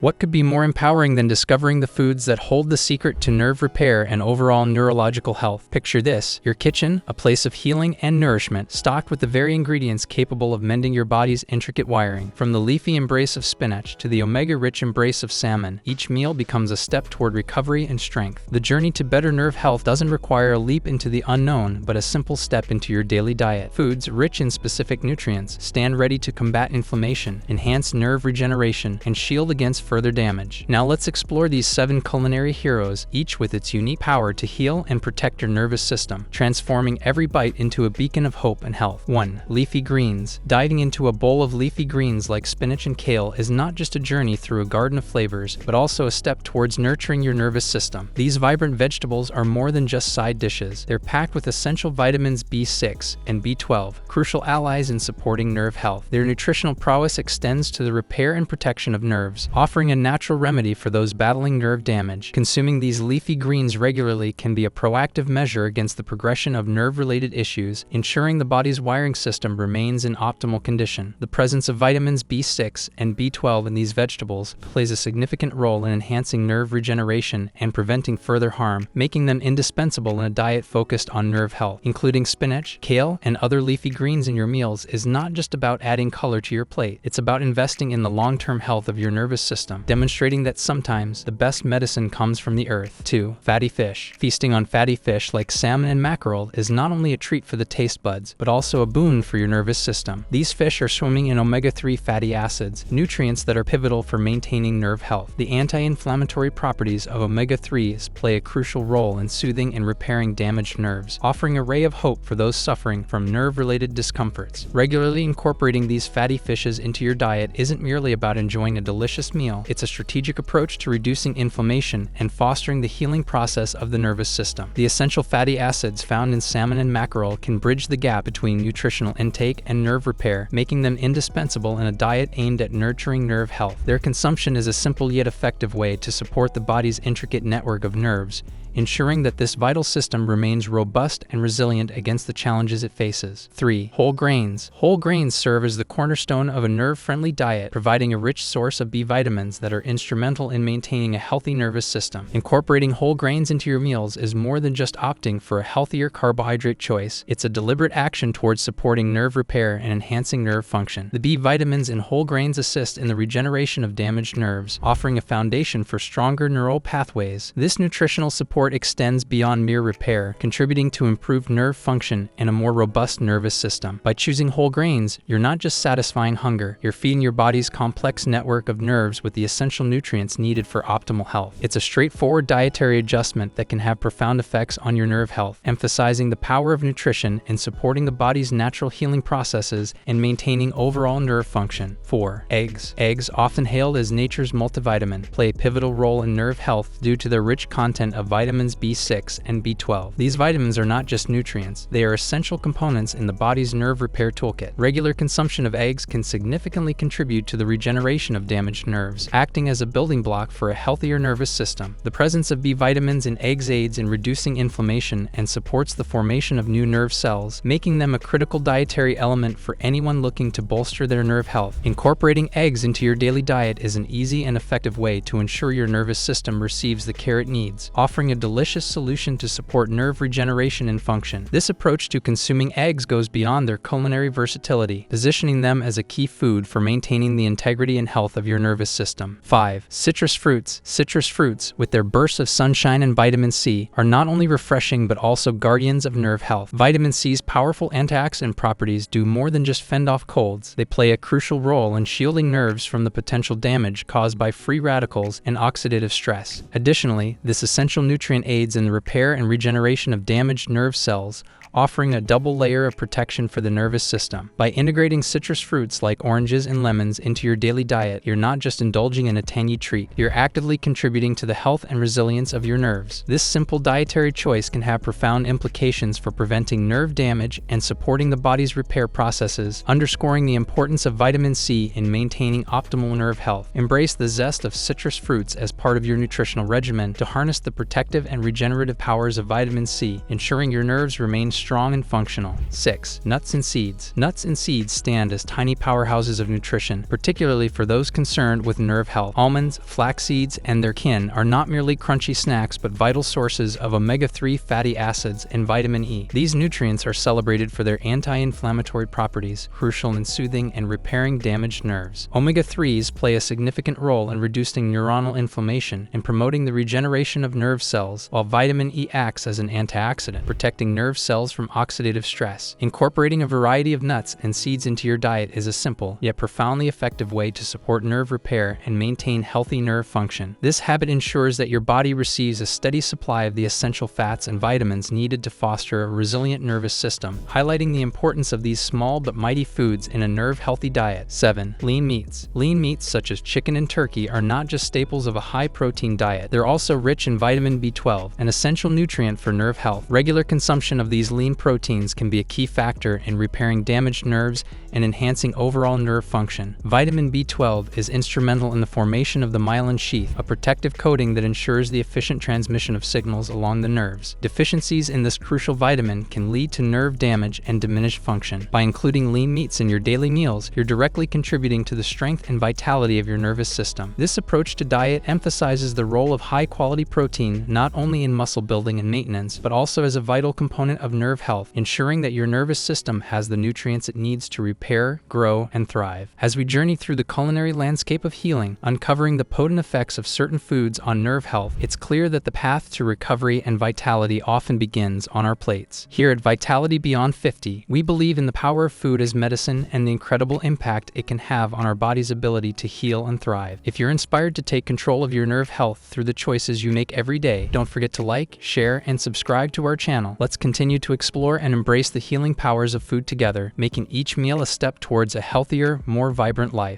What could be more empowering than discovering the foods that hold the secret to nerve repair and overall neurological health? Picture this: your kitchen, a place of healing and nourishment, stocked with the very ingredients capable of mending your body's intricate wiring. From the leafy embrace of spinach to the omega-rich embrace of salmon, each meal becomes a step toward recovery and strength. The journey to better nerve health doesn't require a leap into the unknown, but a simple step into your daily diet. Foods rich in specific nutrients stand ready to combat inflammation, enhance nerve regeneration, and shield against further damage. Now let's explore these 7 culinary heroes, each with its unique power to heal and protect your nervous system, transforming every bite into a beacon of hope and health. 1. Leafy greens. Diving into a bowl of leafy greens like spinach and kale is not just a journey through a garden of flavors, but also a step towards nurturing your nervous system. These vibrant vegetables are more than just side dishes. They're packed with essential vitamins B6 and B12, crucial allies in supporting nerve health. Their nutritional prowess extends to the repair and protection of nerves, offering a natural remedy for those battling nerve damage. Consuming these leafy greens regularly can be a proactive measure against the progression of nerve-related issues, ensuring the body's wiring system remains in optimal condition. The presence of vitamins B6 and B12 in these vegetables plays a significant role in enhancing nerve regeneration and preventing further harm, making them indispensable in a diet focused on nerve health. Including spinach, kale, and other leafy greens in your meals is not just about adding color to your plate. It's about investing in the long-term health of your nervous system, demonstrating that sometimes the best medicine comes from the earth. 2. Fatty fish. Feasting on fatty fish like salmon and mackerel is not only a treat for the taste buds, but also a boon for your nervous system. These fish are swimming in omega-3 fatty acids, nutrients that are pivotal for maintaining nerve health. The anti-inflammatory properties of omega-3s play a crucial role in soothing and repairing damaged nerves, offering a ray of hope for those suffering from nerve-related discomforts. Regularly incorporating these fatty fishes into your diet isn't merely about enjoying a delicious meal, it's a strategic approach to reducing inflammation and fostering the healing process of the nervous system. The essential fatty acids found in salmon and mackerel can bridge the gap between nutritional intake and nerve repair, making them indispensable in a diet aimed at nurturing nerve health. Their consumption is a simple yet effective way to support the body's intricate network of nerves, ensuring that this vital system remains robust and resilient against the challenges it faces. 3. Whole grains. Whole grains serve as the cornerstone of a nerve-friendly diet, providing a rich source of B vitamins that are instrumental in maintaining a healthy nervous system. Incorporating whole grains into your meals is more than just opting for a healthier carbohydrate choice. It's a deliberate action towards supporting nerve repair and enhancing nerve function. The B vitamins in whole grains assist in the regeneration of damaged nerves, offering a foundation for stronger neural pathways. This nutritional support extends beyond mere repair, contributing to improved nerve function and a more robust nervous system. By choosing whole grains, you're not just satisfying hunger, you're feeding your body's complex network of nerves with the essential nutrients needed for optimal health. It's a straightforward dietary adjustment that can have profound effects on your nerve health, emphasizing the power of nutrition in supporting the body's natural healing processes and maintaining overall nerve function. 4. Eggs. Eggs, often hailed as nature's multivitamin, play a pivotal role in nerve health due to their rich content of vitamins B6 and B12. These vitamins are not just nutrients, they are essential components in the body's nerve repair toolkit. Regular consumption of eggs can significantly contribute to the regeneration of damaged nerves, acting as a building block for a healthier nervous system. The presence of B vitamins in eggs aids in reducing inflammation and supports the formation of new nerve cells, making them a critical dietary element for anyone looking to bolster their nerve health. Incorporating eggs into your daily diet is an easy and effective way to ensure your nervous system receives the care it needs, offering a delicious solution to support nerve regeneration and function. This approach to consuming eggs goes beyond their culinary versatility, positioning them as a key food for maintaining the integrity and health of your nervous system. 5. Citrus fruits. Citrus fruits, with their bursts of sunshine and vitamin C, are not only refreshing but also guardians of nerve health. Vitamin C's powerful antioxidant properties do more than just fend off colds. They play a crucial role in shielding nerves from the potential damage caused by free radicals and oxidative stress. Additionally, this essential nutrient aids in the repair and regeneration of damaged nerve cells, offering a double layer of protection for the nervous system. By integrating citrus fruits like oranges and lemons into your daily diet, you're not just indulging in a tangy treat, you're actively contributing to the health and resilience of your nerves. This simple dietary choice can have profound implications for preventing nerve damage and supporting the body's repair processes, underscoring the importance of vitamin C in maintaining optimal nerve health. Embrace the zest of citrus fruits as part of your nutritional regimen to harness the protective and regenerative powers of vitamin C, ensuring your nerves remain strong and functional. 6. Nuts and seeds. Nuts and seeds stand as tiny powerhouses of nutrition, particularly for those concerned with nerve health. Almonds, flax seeds, and their kin are not merely crunchy snacks but vital sources of omega-3 fatty acids and vitamin E. These nutrients are celebrated for their anti-inflammatory properties, crucial in soothing and repairing damaged nerves. Omega-3s play a significant role in reducing neuronal inflammation and promoting the regeneration of nerve cells, while vitamin E acts as an antioxidant, protecting nerve cells from oxidative stress. Incorporating a variety of nuts and seeds into your diet is a simple, yet profoundly effective way to support nerve repair and maintain healthy nerve function. This habit ensures that your body receives a steady supply of the essential fats and vitamins needed to foster a resilient nervous system, highlighting the importance of these small but mighty foods in a nerve-healthy diet. 7. Lean meats. Lean meats such as chicken and turkey are not just staples of a high-protein diet, they're also rich in vitamin B12, an essential nutrient for nerve health. Regular consumption of these lean proteins can be a key factor in repairing damaged nerves and enhancing overall nerve function. Vitamin B12 is instrumental in the formation of the myelin sheath, a protective coating that ensures the efficient transmission of signals along the nerves. Deficiencies in this crucial vitamin can lead to nerve damage and diminished function. By including lean meats in your daily meals, you're directly contributing to the strength and vitality of your nervous system. This approach to diet emphasizes the role of high-quality protein not only in muscle building and maintenance, but also as a vital component of nerve health, ensuring that your nervous system has the nutrients it needs to repair, grow, and thrive. As we journey through the culinary landscape of healing, uncovering the potent effects of certain foods on nerve health, it's clear that the path to recovery and vitality often begins on our plates. Here at Vitality Beyond 50, we believe in the power of food as medicine and the incredible impact it can have on our body's ability to heal and thrive. If you're inspired to take control of your nerve health through the choices you make every day, don't forget to like, share, and subscribe to our channel. Let's continue to explore and embrace the healing powers of food together, making each meal a step towards a healthier, more vibrant life.